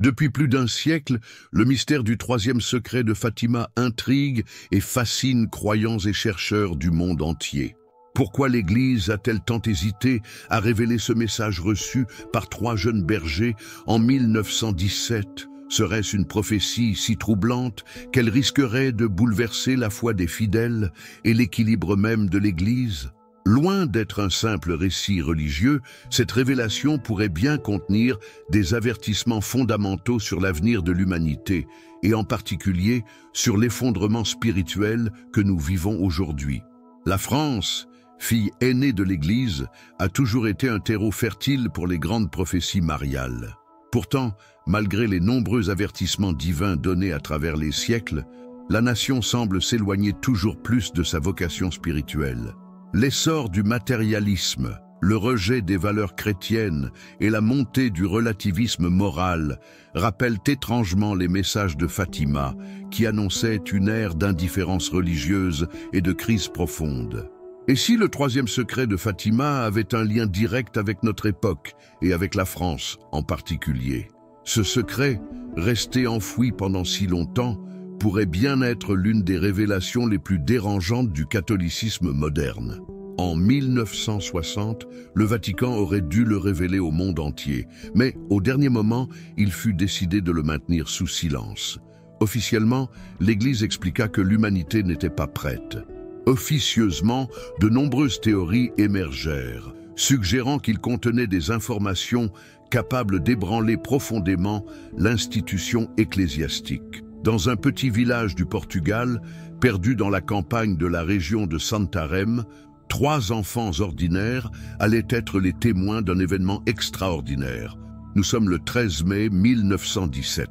Depuis plus d'un siècle, le mystère du troisième secret de Fatima intrigue et fascine croyants et chercheurs du monde entier. Pourquoi l'Église a-t-elle tant hésité à révéler ce message reçu par trois jeunes bergers en 1917 ? Serait-ce une prophétie si troublante qu'elle risquerait de bouleverser la foi des fidèles et l'équilibre même de l'Église ? Loin d'être un simple récit religieux, cette révélation pourrait bien contenir des avertissements fondamentaux sur l'avenir de l'humanité, et en particulier sur l'effondrement spirituel que nous vivons aujourd'hui. La France, fille aînée de l'Église, a toujours été un terreau fertile pour les grandes prophéties mariales. Pourtant, malgré les nombreux avertissements divins donnés à travers les siècles, la nation semble s'éloigner toujours plus de sa vocation spirituelle. L'essor du matérialisme, le rejet des valeurs chrétiennes et la montée du relativisme moral rappellent étrangement les messages de Fatima, qui annonçaient une ère d'indifférence religieuse et de crise profonde. Et si le troisième secret de Fatima avait un lien direct avec notre époque et avec la France en particulier? Ce secret, resté enfoui pendant si longtemps, pourrait bien être l'une des révélations les plus dérangeantes du catholicisme moderne. En 1960, le Vatican aurait dû le révéler au monde entier, mais au dernier moment, il fut décidé de le maintenir sous silence. Officiellement, l'Église expliqua que l'humanité n'était pas prête. Officieusement, de nombreuses théories émergèrent, suggérant qu'il contenait des informations capables d'ébranler profondément l'institution ecclésiastique. Dans un petit village du Portugal, perdu dans la campagne de la région de Santarém, 3 enfants ordinaires allaient être les témoins d'un événement extraordinaire. Nous sommes le 13 mai 1917.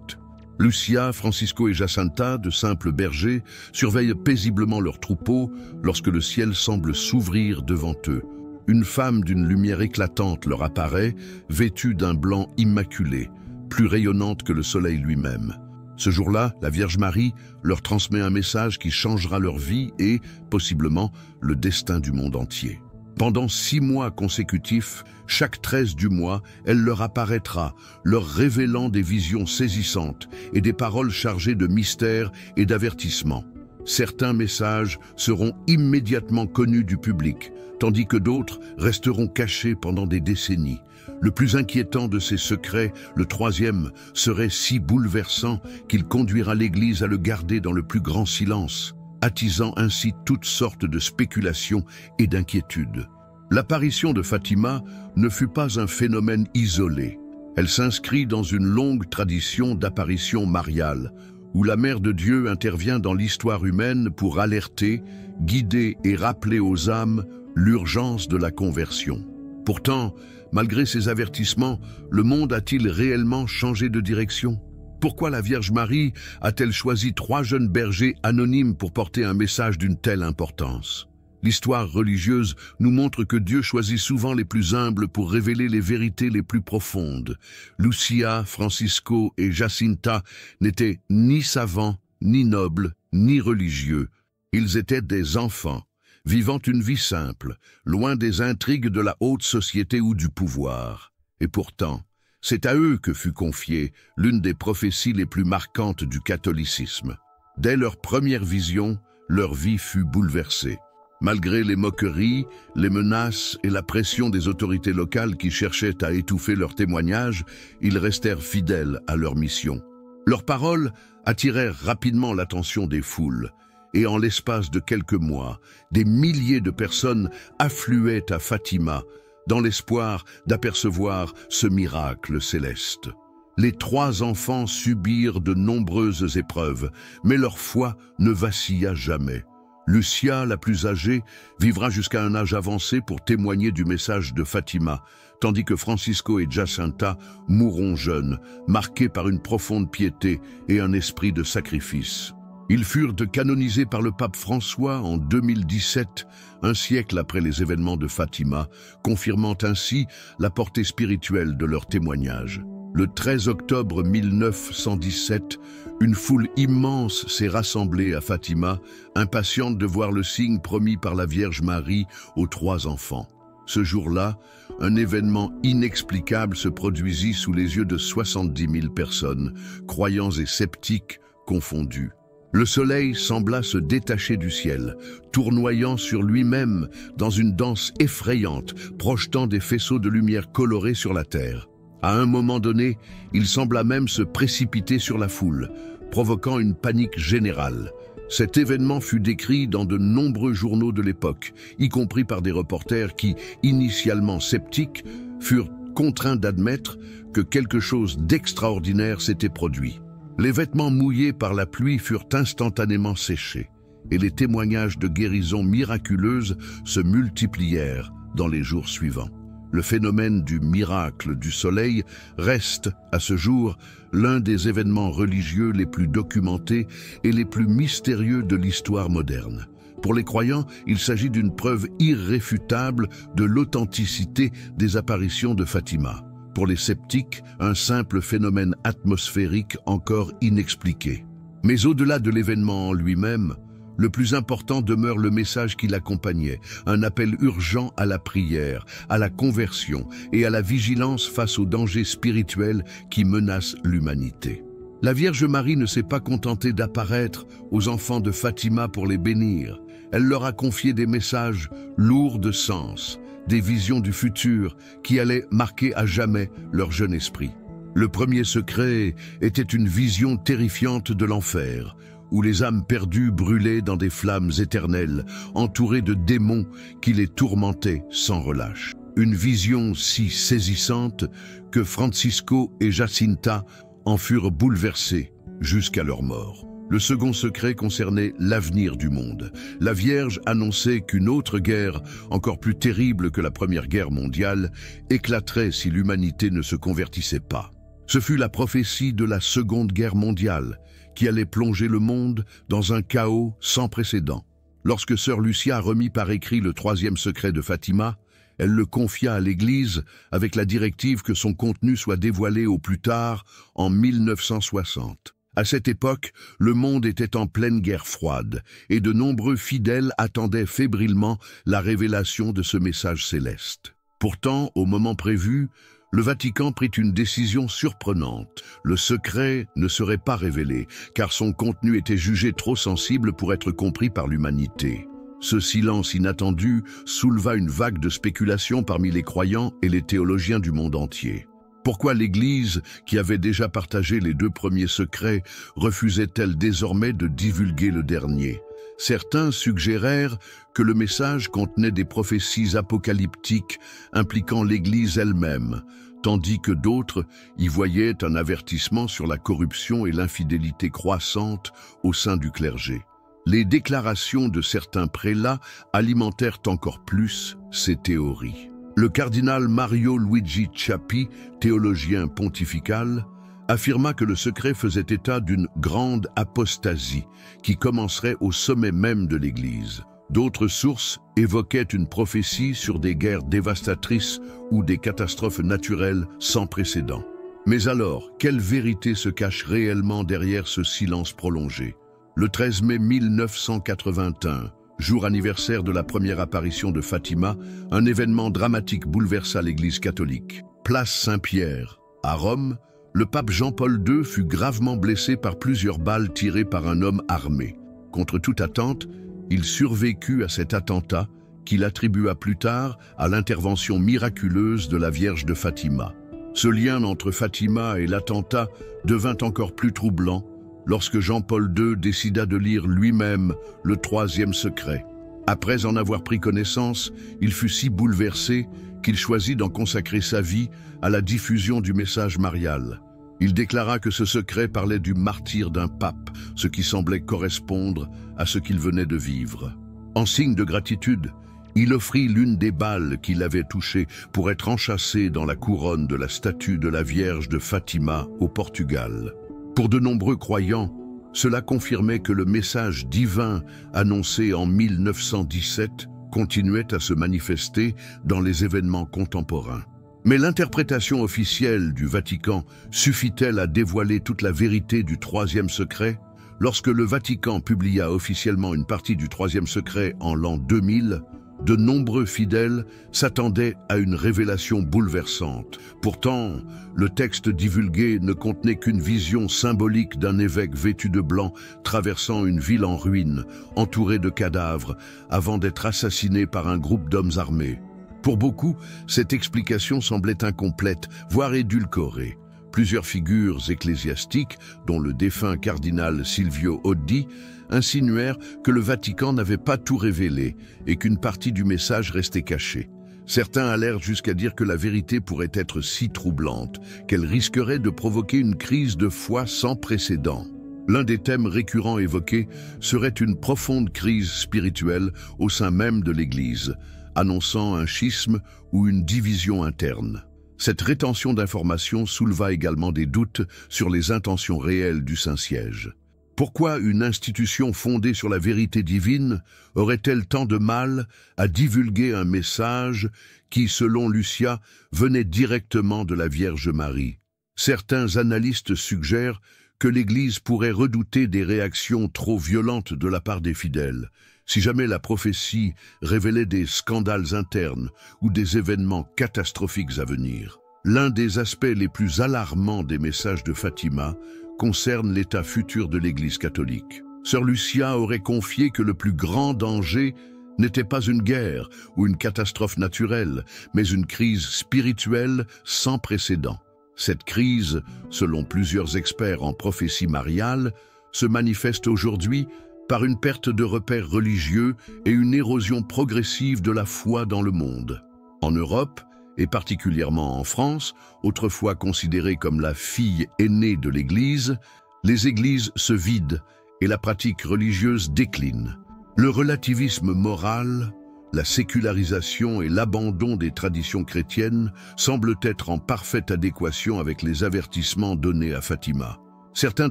Lucia, Francisco et Jacinta, de simples bergers, surveillent paisiblement leurs troupeaux lorsque le ciel semble s'ouvrir devant eux. Une femme d'une lumière éclatante leur apparaît, vêtue d'un blanc immaculé, plus rayonnante que le soleil lui-même. Ce jour-là, la Vierge Marie leur transmet un message qui changera leur vie et, possiblement, le destin du monde entier. Pendant 6 mois consécutifs, chaque 13 du mois, elle leur apparaîtra, leur révélant des visions saisissantes et des paroles chargées de mystères et d'avertissements. Certains messages seront immédiatement connus du public, tandis que d'autres resteront cachés pendant des décennies. Le plus inquiétant de ces secrets, le troisième, serait si bouleversant qu'il conduira l'Église à le garder dans le plus grand silence, attisant ainsi toutes sortes de spéculations et d'inquiétudes. L'apparition de Fatima ne fut pas un phénomène isolé. Elle s'inscrit dans une longue tradition d'apparitions mariales, où la Mère de Dieu intervient dans l'histoire humaine pour alerter, guider et rappeler aux âmes l'urgence de la conversion. Pourtant, malgré ces avertissements, le monde a-t-il réellement changé de direction? Pourquoi la Vierge Marie a-t-elle choisi 3 jeunes bergers anonymes pour porter un message d'une telle importance? L'histoire religieuse nous montre que Dieu choisit souvent les plus humbles pour révéler les vérités les plus profondes. Lucia, Francisco et Jacinta n'étaient ni savants, ni nobles, ni religieux. Ils étaient des enfants, vivant une vie simple, loin des intrigues de la haute société ou du pouvoir. Et pourtant, c'est à eux que fut confiée l'une des prophéties les plus marquantes du catholicisme. Dès leur première vision, leur vie fut bouleversée. Malgré les moqueries, les menaces et la pression des autorités locales qui cherchaient à étouffer leurs témoignages, ils restèrent fidèles à leur mission. Leurs paroles attirèrent rapidement l'attention des foules, et en l'espace de quelques mois, des milliers de personnes affluaient à Fatima, dans l'espoir d'apercevoir ce miracle céleste. Les 3 enfants subirent de nombreuses épreuves, mais leur foi ne vacilla jamais. Lucia, la plus âgée, vivra jusqu'à un âge avancé pour témoigner du message de Fatima, tandis que Francisco et Jacinta mourront jeunes, marqués par une profonde piété et un esprit de sacrifice. Ils furent canonisés par le pape François en 2017, un siècle après les événements de Fatima, confirmant ainsi la portée spirituelle de leur témoignage. Le 13 octobre 1917, une foule immense s'est rassemblée à Fatima, impatiente de voir le signe promis par la Vierge Marie aux 3 enfants. Ce jour-là, un événement inexplicable se produisit sous les yeux de 70 000 personnes, croyants et sceptiques confondus. Le soleil sembla se détacher du ciel, tournoyant sur lui-même dans une danse effrayante, projetant des faisceaux de lumière colorée sur la terre. À un moment donné, il sembla même se précipiter sur la foule, provoquant une panique générale. Cet événement fut décrit dans de nombreux journaux de l'époque, y compris par des reporters qui, initialement sceptiques, furent contraints d'admettre que quelque chose d'extraordinaire s'était produit. Les vêtements mouillés par la pluie furent instantanément séchés, et les témoignages de guérison miraculeuse se multiplièrent dans les jours suivants. Le phénomène du miracle du soleil reste, à ce jour, l'un des événements religieux les plus documentés et les plus mystérieux de l'histoire moderne. Pour les croyants, il s'agit d'une preuve irréfutable de l'authenticité des apparitions de Fatima. Pour les sceptiques, un simple phénomène atmosphérique encore inexpliqué. Mais au-delà de l'événement en lui-même, le plus important demeure le message qui l'accompagnait, un appel urgent à la prière, à la conversion et à la vigilance face aux dangers spirituels qui menacent l'humanité. La Vierge Marie ne s'est pas contentée d'apparaître aux enfants de Fatima pour les bénir. Elle leur a confié des messages lourds de sens, des visions du futur qui allaient marquer à jamais leur jeune esprit. Le premier secret était une vision terrifiante de l'enfer, où les âmes perdues brûlaient dans des flammes éternelles, entourées de démons qui les tourmentaient sans relâche. Une vision si saisissante que Francisco et Jacinta en furent bouleversés jusqu'à leur mort. Le second secret concernait l'avenir du monde. La Vierge annonçait qu'une autre guerre, encore plus terrible que la Première Guerre mondiale, éclaterait si l'humanité ne se convertissait pas. Ce fut la prophétie de la Seconde Guerre mondiale, qui allait plonger le monde dans un chaos sans précédent. Lorsque sœur Lucia remit par écrit le troisième secret de Fatima, elle le confia à l'Église avec la directive que son contenu soit dévoilé au plus tard en 1960. À cette époque, le monde était en pleine guerre froide et de nombreux fidèles attendaient fébrilement la révélation de ce message céleste. Pourtant, au moment prévu, le Vatican prit une décision surprenante. Le secret ne serait pas révélé, car son contenu était jugé trop sensible pour être compris par l'humanité. Ce silence inattendu souleva une vague de spéculation parmi les croyants et les théologiens du monde entier. Pourquoi l'Église, qui avait déjà partagé les deux premiers secrets, refusait-elle désormais de divulguer le dernier ? Certains suggérèrent que le message contenait des prophéties apocalyptiques impliquant l'Église elle-même, tandis que d'autres y voyaient un avertissement sur la corruption et l'infidélité croissante au sein du clergé. Les déclarations de certains prélats alimentèrent encore plus ces théories. Le cardinal Mario Luigi Ciappi, théologien pontifical, affirma que le secret faisait état d'une grande apostasie qui commencerait au sommet même de l'Église. D'autres sources évoquaient une prophétie sur des guerres dévastatrices ou des catastrophes naturelles sans précédent. Mais alors, quelle vérité se cache réellement derrière ce silence prolongé ? Le 13 mai 1981, jour anniversaire de la première apparition de Fatima, un événement dramatique bouleversa l'Église catholique. Place Saint-Pierre, à Rome, le pape Jean-Paul II fut gravement blessé par plusieurs balles tirées par un homme armé. Contre toute attente, il survécut à cet attentat qu'il attribua plus tard à l'intervention miraculeuse de la Vierge de Fatima. Ce lien entre Fatima et l'attentat devint encore plus troublant lorsque Jean-Paul II décida de lire lui-même le troisième secret. Après en avoir pris connaissance, il fut si bouleversé qu'il choisit d'en consacrer sa vie à la diffusion du message marial. Il déclara que ce secret parlait du martyre d'un pape, ce qui semblait correspondre à ce qu'il venait de vivre. En signe de gratitude, il offrit l'une des balles qu'il avait touchées pour être enchâssée dans la couronne de la statue de la Vierge de Fatima au Portugal. Pour de nombreux croyants, cela confirmait que le message divin annoncé en 1917 continuait à se manifester dans les événements contemporains. Mais l'interprétation officielle du Vatican suffit-elle à dévoiler toute la vérité du troisième secret ? Lorsque le Vatican publia officiellement une partie du troisième secret en l'an 2000, De nombreux fidèles s'attendaient à une révélation bouleversante. Pourtant, le texte divulgué ne contenait qu'une vision symbolique d'un évêque vêtu de blanc traversant une ville en ruine, entouré de cadavres, avant d'être assassiné par un groupe d'hommes armés. Pour beaucoup, cette explication semblait incomplète, voire édulcorée. Plusieurs figures ecclésiastiques, dont le défunt cardinal Silvio Oddi, insinuèrent que le Vatican n'avait pas tout révélé et qu'une partie du message restait cachée. Certains allèrent jusqu'à dire que la vérité pourrait être si troublante qu'elle risquerait de provoquer une crise de foi sans précédent. L'un des thèmes récurrents évoqués serait une profonde crise spirituelle au sein même de l'Église, annonçant un schisme ou une division interne. Cette rétention d'informations souleva également des doutes sur les intentions réelles du Saint-Siège. Pourquoi une institution fondée sur la vérité divine aurait-elle tant de mal à divulguer un message qui, selon Lucia, venait directement de la Vierge Marie? Certains analystes suggèrent que l'Église pourrait redouter des réactions trop violentes de la part des fidèles, si jamais la prophétie révélait des scandales internes ou des événements catastrophiques à venir. L'un des aspects les plus alarmants des messages de Fatima concerne l'état futur de l'Église catholique. Sœur Lucia aurait confié que le plus grand danger n'était pas une guerre ou une catastrophe naturelle, mais une crise spirituelle sans précédent. Cette crise, selon plusieurs experts en prophétie mariale, se manifeste aujourd'hui par une perte de repères religieux et une érosion progressive de la foi dans le monde. En Europe, et particulièrement en France, autrefois considérée comme la fille aînée de l'Église, les églises se vident et la pratique religieuse décline. Le relativisme moral, la sécularisation et l'abandon des traditions chrétiennes semblent être en parfaite adéquation avec les avertissements donnés à Fatima. Certains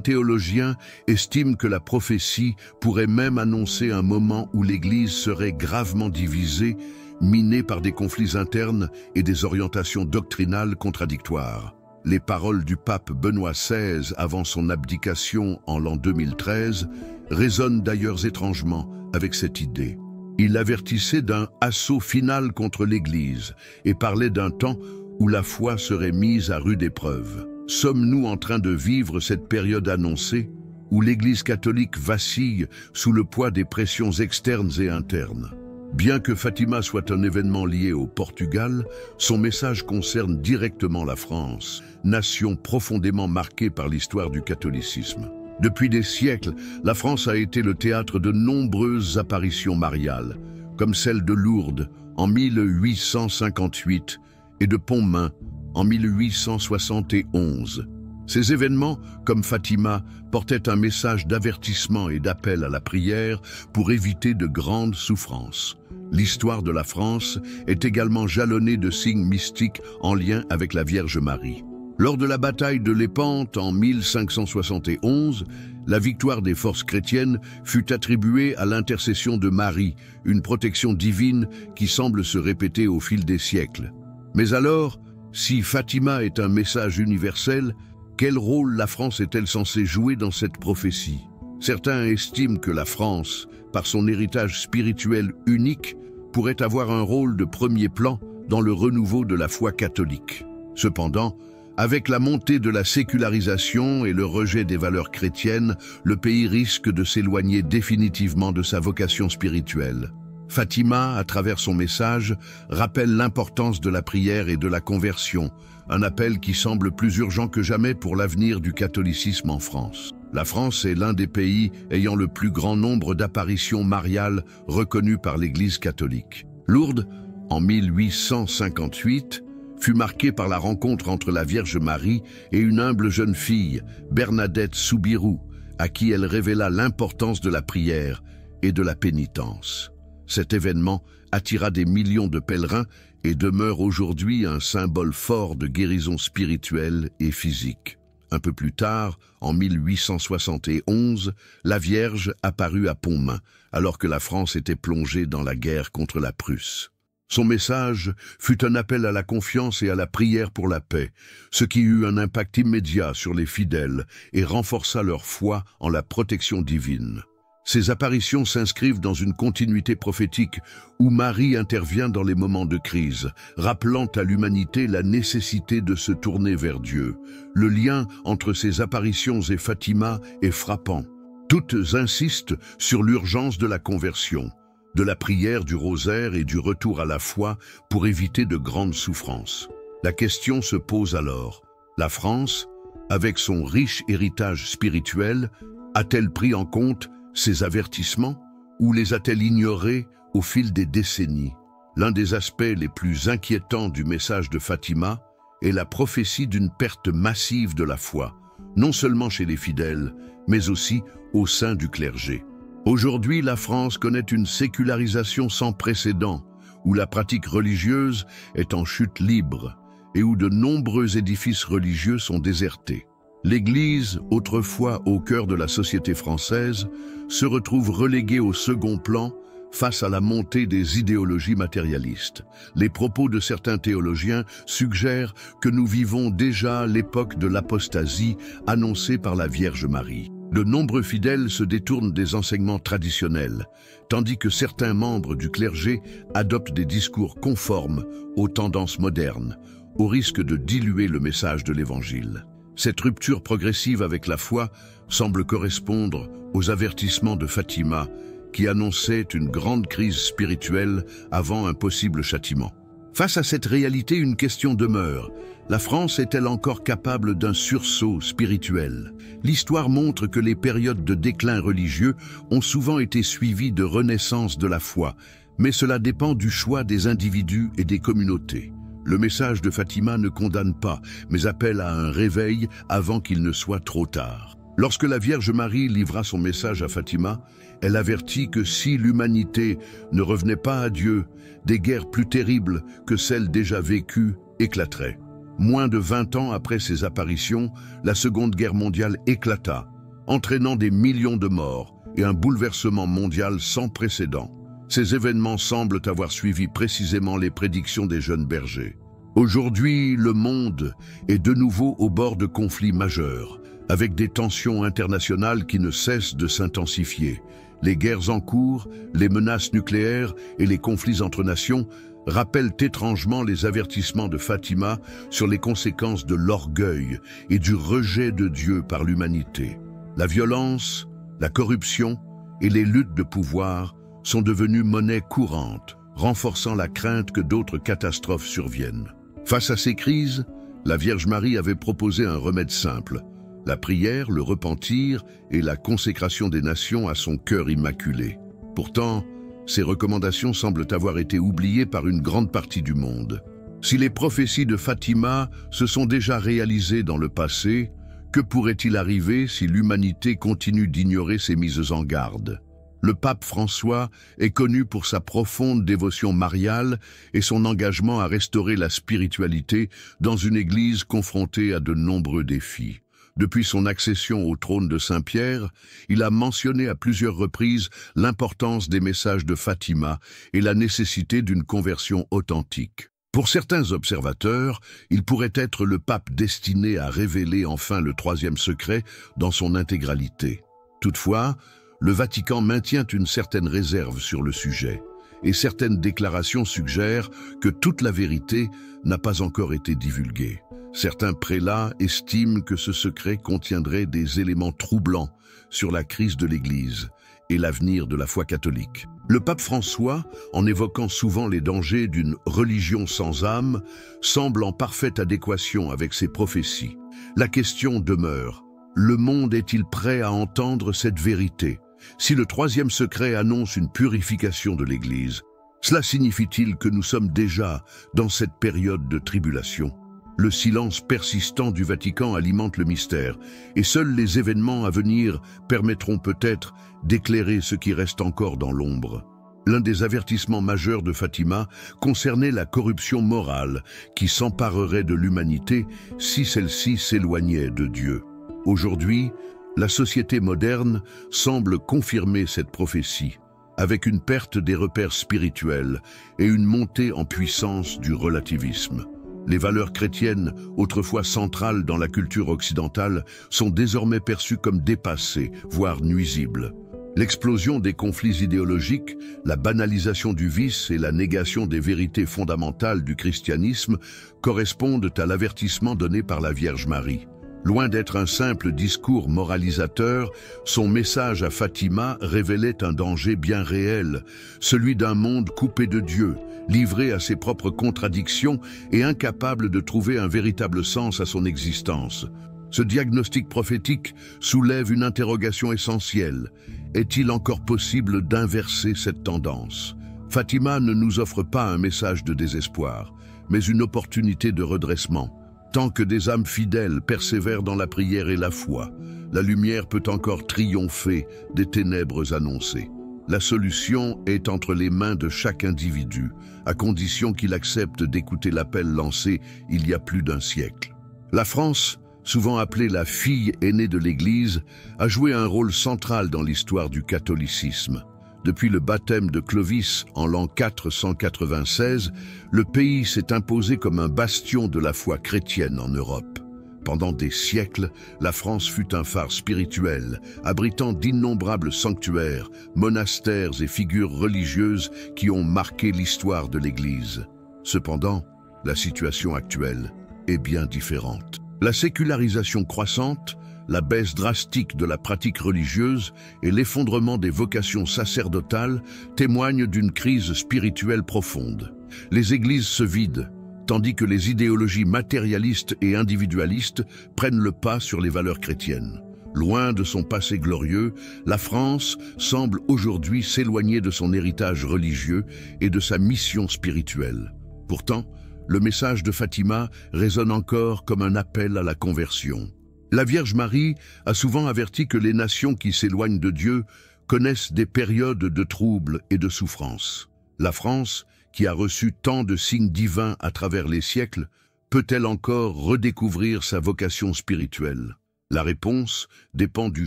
théologiens estiment que la prophétie pourrait même annoncer un moment où l'Église serait gravement divisée, minée par des conflits internes et des orientations doctrinales contradictoires. Les paroles du pape Benoît XVI avant son abdication en l'an 2013 résonnent d'ailleurs étrangement avec cette idée. Il avertissait d'un assaut final contre l'Église et parlait d'un temps où la foi serait mise à rude épreuve. Sommes-nous en train de vivre cette période annoncée où l'Église catholique vacille sous le poids des pressions externes et internes? Bien que Fatima soit un événement lié au Portugal, son message concerne directement la France, nation profondément marquée par l'histoire du catholicisme. Depuis des siècles, la France a été le théâtre de nombreuses apparitions mariales, comme celle de Lourdes en 1858 et de Pontmain en 1871. Ces événements, comme Fatima, portaient un message d'avertissement et d'appel à la prière pour éviter de grandes souffrances. L'histoire de la France est également jalonnée de signes mystiques en lien avec la Vierge Marie. Lors de la bataille de Lépante en 1571, la victoire des forces chrétiennes fut attribuée à l'intercession de Marie, une protection divine qui semble se répéter au fil des siècles. Mais alors, si Fatima est un message universel, quel rôle la France est-elle censée jouer dans cette prophétie? Certains estiment que la France, par son héritage spirituel unique, pourrait avoir un rôle de premier plan dans le renouveau de la foi catholique. Cependant, avec la montée de la sécularisation et le rejet des valeurs chrétiennes, le pays risque de s'éloigner définitivement de sa vocation spirituelle. Fatima, à travers son message, rappelle l'importance de la prière et de la conversion, un appel qui semble plus urgent que jamais pour l'avenir du catholicisme en France. La France est l'un des pays ayant le plus grand nombre d'apparitions mariales reconnues par l'Église catholique. Lourdes, en 1858, fut marquée par la rencontre entre la Vierge Marie et une humble jeune fille, Bernadette Soubirous, à qui elle révéla l'importance de la prière et de la pénitence. Cet événement attira des millions de pèlerins et demeure aujourd'hui un symbole fort de guérison spirituelle et physique. Un peu plus tard, en 1871, la Vierge apparut à Pontmain, alors que la France était plongée dans la guerre contre la Prusse. Son message fut un appel à la confiance et à la prière pour la paix, ce qui eut un impact immédiat sur les fidèles et renforça leur foi en la protection divine. Ces apparitions s'inscrivent dans une continuité prophétique où Marie intervient dans les moments de crise, rappelant à l'humanité la nécessité de se tourner vers Dieu. Le lien entre ces apparitions et Fatima est frappant. Toutes insistent sur l'urgence de la conversion, de la prière, du rosaire et du retour à la foi pour éviter de grandes souffrances. La question se pose alors, la France, avec son riche héritage spirituel, a-t-elle pris en compte ces avertissements ou les a-t-elle ignorés au fil des décennies? L'un des aspects les plus inquiétants du message de Fatima est la prophétie d'une perte massive de la foi, non seulement chez les fidèles, mais aussi au sein du clergé. Aujourd'hui, la France connaît une sécularisation sans précédent, où la pratique religieuse est en chute libre et où de nombreux édifices religieux sont désertés. L'Église, autrefois au cœur de la société française, se retrouve reléguée au second plan face à la montée des idéologies matérialistes. Les propos de certains théologiens suggèrent que nous vivons déjà l'époque de l'apostasie annoncée par la Vierge Marie. De nombreux fidèles se détournent des enseignements traditionnels, tandis que certains membres du clergé adoptent des discours conformes aux tendances modernes, au risque de diluer le message de l'Évangile. Cette rupture progressive avec la foi semble correspondre aux avertissements de Fatima, qui annonçait une grande crise spirituelle avant un possible châtiment. Face à cette réalité, une question demeure. La France est-elle encore capable d'un sursaut spirituel? L'histoire montre que les périodes de déclin religieux ont souvent été suivies de renaissance de la foi, mais cela dépend du choix des individus et des communautés. Le message de Fatima ne condamne pas, mais appelle à un réveil avant qu'il ne soit trop tard. Lorsque la Vierge Marie livra son message à Fatima, elle avertit que si l'humanité ne revenait pas à Dieu, des guerres plus terribles que celles déjà vécues éclateraient. Moins de 20 ans après ces apparitions, la Seconde Guerre mondiale éclata, entraînant des millions de morts et un bouleversement mondial sans précédent. Ces événements semblent avoir suivi précisément les prédictions des jeunes bergers. Aujourd'hui, le monde est de nouveau au bord de conflits majeurs, avec des tensions internationales qui ne cessent de s'intensifier. Les guerres en cours, les menaces nucléaires et les conflits entre nations rappellent étrangement les avertissements de Fatima sur les conséquences de l'orgueil et du rejet de Dieu par l'humanité. La violence, la corruption et les luttes de pouvoir sont devenues monnaie courante, renforçant la crainte que d'autres catastrophes surviennent. Face à ces crises, la Vierge Marie avait proposé un remède simple: la prière, le repentir et la consécration des nations à son cœur immaculé. Pourtant, ces recommandations semblent avoir été oubliées par une grande partie du monde. Si les prophéties de Fatima se sont déjà réalisées dans le passé, que pourrait-il arriver si l'humanité continue d'ignorer ces mises en garde? Le pape François est connu pour sa profonde dévotion mariale et son engagement à restaurer la spiritualité dans une église confrontée à de nombreux défis. Depuis son accession au trône de Saint-Pierre, il a mentionné à plusieurs reprises l'importance des messages de Fatima et la nécessité d'une conversion authentique. Pour certains observateurs, il pourrait être le pape destiné à révéler enfin le troisième secret dans son intégralité. Toutefois, le Vatican maintient une certaine réserve sur le sujet, et certaines déclarations suggèrent que toute la vérité n'a pas encore été divulguée. Certains prélats estiment que ce secret contiendrait des éléments troublants sur la crise de l'Église et l'avenir de la foi catholique. Le pape François, en évoquant souvent les dangers d'une religion sans âme, semble en parfaite adéquation avec ses prophéties. La question demeure: le monde est-il prêt à entendre cette vérité? Si le troisième secret annonce une purification de l'Église, cela signifie-t-il que nous sommes déjà dans cette période de tribulation? Le silence persistant du Vatican alimente le mystère, et seuls les événements à venir permettront peut-être d'éclairer ce qui reste encore dans l'ombre. L'un des avertissements majeurs de Fatima concernait la corruption morale qui s'emparerait de l'humanité si celle-ci s'éloignait de Dieu. Aujourd'hui, la société moderne semble confirmer cette prophétie, avec une perte des repères spirituels et une montée en puissance du relativisme. Les valeurs chrétiennes, autrefois centrales dans la culture occidentale, sont désormais perçues comme dépassées, voire nuisibles. L'explosion des conflits idéologiques, la banalisation du vice et la négation des vérités fondamentales du christianisme correspondent à l'avertissement donné par la Vierge Marie. Loin d'être un simple discours moralisateur, son message à Fatima révélait un danger bien réel, celui d'un monde coupé de Dieu, livré à ses propres contradictions et incapable de trouver un véritable sens à son existence. Ce diagnostic prophétique soulève une interrogation essentielle. Est-il encore possible d'inverser cette tendance? Fatima ne nous offre pas un message de désespoir, mais une opportunité de redressement. Tant que des âmes fidèles persévèrent dans la prière et la foi, la lumière peut encore triompher des ténèbres annoncées. La solution est entre les mains de chaque individu, à condition qu'il accepte d'écouter l'appel lancé il y a plus d'un siècle. La France, souvent appelée la fille aînée de l'Église, a joué un rôle central dans l'histoire du catholicisme. Depuis le baptême de Clovis en l'an 496, le pays s'est imposé comme un bastion de la foi chrétienne en Europe. Pendant des siècles, la France fut un phare spirituel, abritant d'innombrables sanctuaires, monastères et figures religieuses qui ont marqué l'histoire de l'Église. Cependant, la situation actuelle est bien différente. La sécularisation croissante, la baisse drastique de la pratique religieuse et l'effondrement des vocations sacerdotales témoignent d'une crise spirituelle profonde. Les églises se vident, tandis que les idéologies matérialistes et individualistes prennent le pas sur les valeurs chrétiennes. Loin de son passé glorieux, la France semble aujourd'hui s'éloigner de son héritage religieux et de sa mission spirituelle. Pourtant, le message de Fatima résonne encore comme un appel à la conversion. La Vierge Marie a souvent averti que les nations qui s'éloignent de Dieu connaissent des périodes de troubles et de souffrance. La France, qui a reçu tant de signes divins à travers les siècles, peut-elle encore redécouvrir sa vocation spirituelle? La réponse dépend du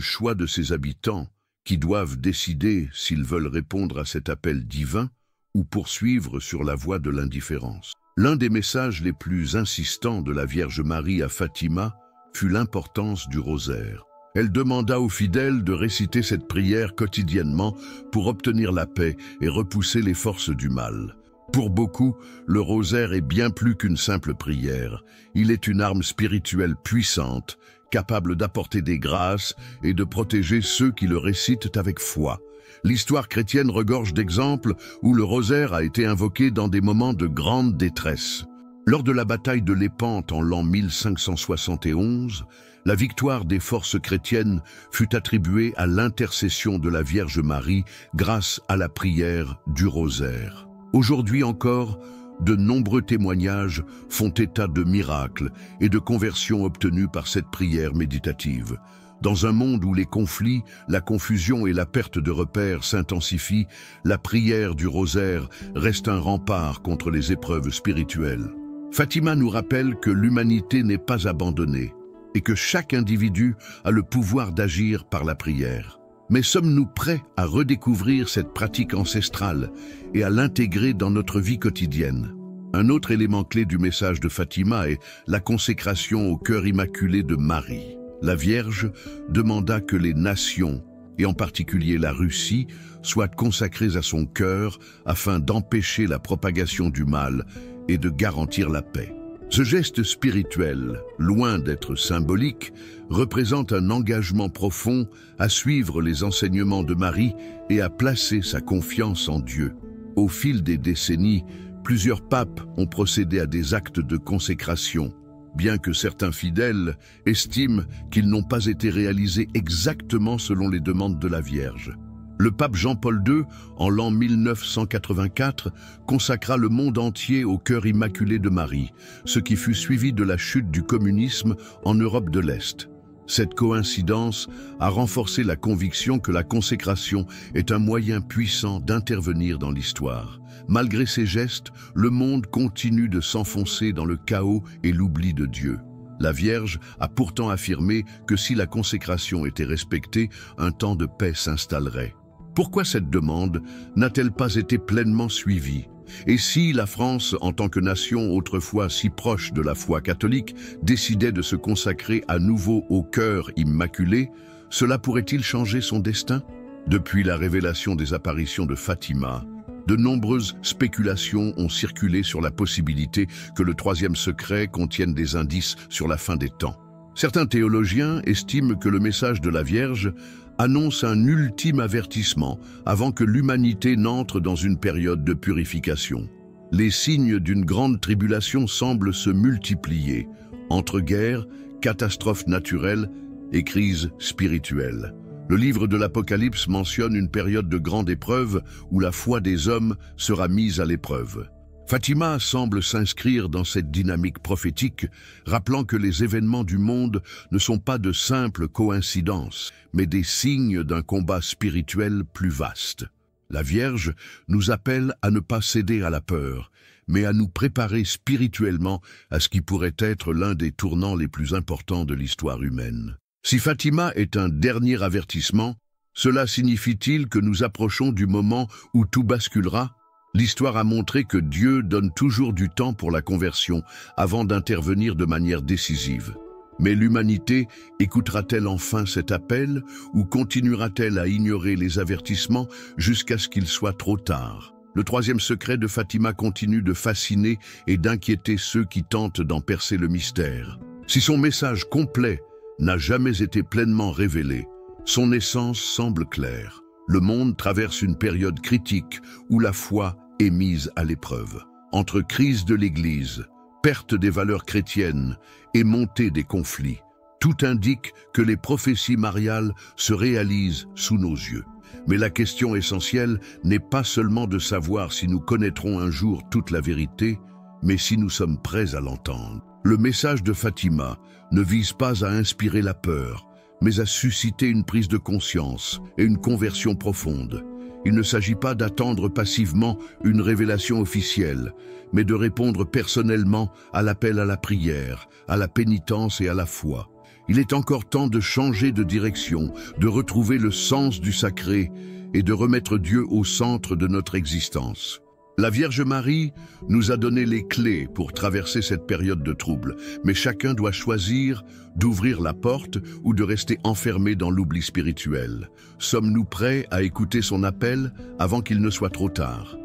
choix de ses habitants, qui doivent décider s'ils veulent répondre à cet appel divin ou poursuivre sur la voie de l'indifférence. L'un des messages les plus insistants de la Vierge Marie à Fatima fut l'importance du rosaire. Elle demanda aux fidèles de réciter cette prière quotidiennement pour obtenir la paix et repousser les forces du mal. Pour beaucoup, le rosaire est bien plus qu'une simple prière. Il est une arme spirituelle puissante, capable d'apporter des grâces et de protéger ceux qui le récitent avec foi. L'histoire chrétienne regorge d'exemples où le rosaire a été invoqué dans des moments de grande détresse. Lors de la bataille de Lépante en l'an 1571, la victoire des forces chrétiennes fut attribuée à l'intercession de la Vierge Marie grâce à la prière du rosaire. Aujourd'hui encore, de nombreux témoignages font état de miracles et de conversions obtenues par cette prière méditative. Dans un monde où les conflits, la confusion et la perte de repères s'intensifient, la prière du rosaire reste un rempart contre les épreuves spirituelles. Fatima nous rappelle que l'humanité n'est pas abandonnée et que chaque individu a le pouvoir d'agir par la prière. Mais sommes-nous prêts à redécouvrir cette pratique ancestrale et à l'intégrer dans notre vie quotidienne? Un autre élément clé du message de Fatima est la consécration au cœur immaculé de Marie. La Vierge demanda que les nations, et en particulier la Russie, soient consacrées à son cœur afin d'empêcher la propagation du mal et de garantir la paix. Ce geste spirituel, loin d'être symbolique, représente un engagement profond à suivre les enseignements de Marie et à placer sa confiance en Dieu. Au fil des décennies, plusieurs papes ont procédé à des actes de consécration, bien que certains fidèles estiment qu'ils n'ont pas été réalisés exactement selon les demandes de la Vierge. Le pape Jean-Paul II, en l'an 1984, consacra le monde entier au cœur immaculé de Marie, ce qui fut suivi de la chute du communisme en Europe de l'Est. Cette coïncidence a renforcé la conviction que la consécration est un moyen puissant d'intervenir dans l'histoire. Malgré ces gestes, le monde continue de s'enfoncer dans le chaos et l'oubli de Dieu. La Vierge a pourtant affirmé que si la consécration était respectée, un temps de paix s'installerait. Pourquoi cette demande n'a-t-elle pas été pleinement suivie? Et si la France, en tant que nation autrefois si proche de la foi catholique, décidait de se consacrer à nouveau au cœur immaculé, cela pourrait-il changer son destin? Depuis la révélation des apparitions de Fatima, de nombreuses spéculations ont circulé sur la possibilité que le troisième secret contienne des indices sur la fin des temps. Certains théologiens estiment que le message de la Vierge annonce un ultime avertissement avant que l'humanité n'entre dans une période de purification. Les signes d'une grande tribulation semblent se multiplier, entre guerres, catastrophes naturelles et crises spirituelles. Le livre de l'Apocalypse mentionne une période de grande épreuve où la foi des hommes sera mise à l'épreuve. Fatima semble s'inscrire dans cette dynamique prophétique, rappelant que les événements du monde ne sont pas de simples coïncidences, mais des signes d'un combat spirituel plus vaste. La Vierge nous appelle à ne pas céder à la peur, mais à nous préparer spirituellement à ce qui pourrait être l'un des tournants les plus importants de l'histoire humaine. Si Fatima est un dernier avertissement, cela signifie-t-il que nous approchons du moment où tout basculera? L'histoire a montré que Dieu donne toujours du temps pour la conversion avant d'intervenir de manière décisive. Mais l'humanité écoutera-t-elle enfin cet appel ou continuera-t-elle à ignorer les avertissements jusqu'à ce qu'il soit trop tard? Le troisième secret de Fatima continue de fasciner et d'inquiéter ceux qui tentent d'en percer le mystère. Si son message complet n'a jamais été pleinement révélé, son essence semble claire. Le monde traverse une période critique où la foi est mise à l'épreuve. Entre crise de l'Église, perte des valeurs chrétiennes et montée des conflits, tout indique que les prophéties mariales se réalisent sous nos yeux. Mais la question essentielle n'est pas seulement de savoir si nous connaîtrons un jour toute la vérité, mais si nous sommes prêts à l'entendre. Le message de Fatima ne vise pas à inspirer la peur, mais à susciter une prise de conscience et une conversion profonde. Il ne s'agit pas d'attendre passivement une révélation officielle, mais de répondre personnellement à l'appel à la prière, à la pénitence et à la foi. Il est encore temps de changer de direction, de retrouver le sens du sacré et de remettre Dieu au centre de notre existence. La Vierge Marie nous a donné les clés pour traverser cette période de trouble, mais chacun doit choisir d'ouvrir la porte ou de rester enfermé dans l'oubli spirituel. Sommes-nous prêts à écouter son appel avant qu'il ne soit trop tard?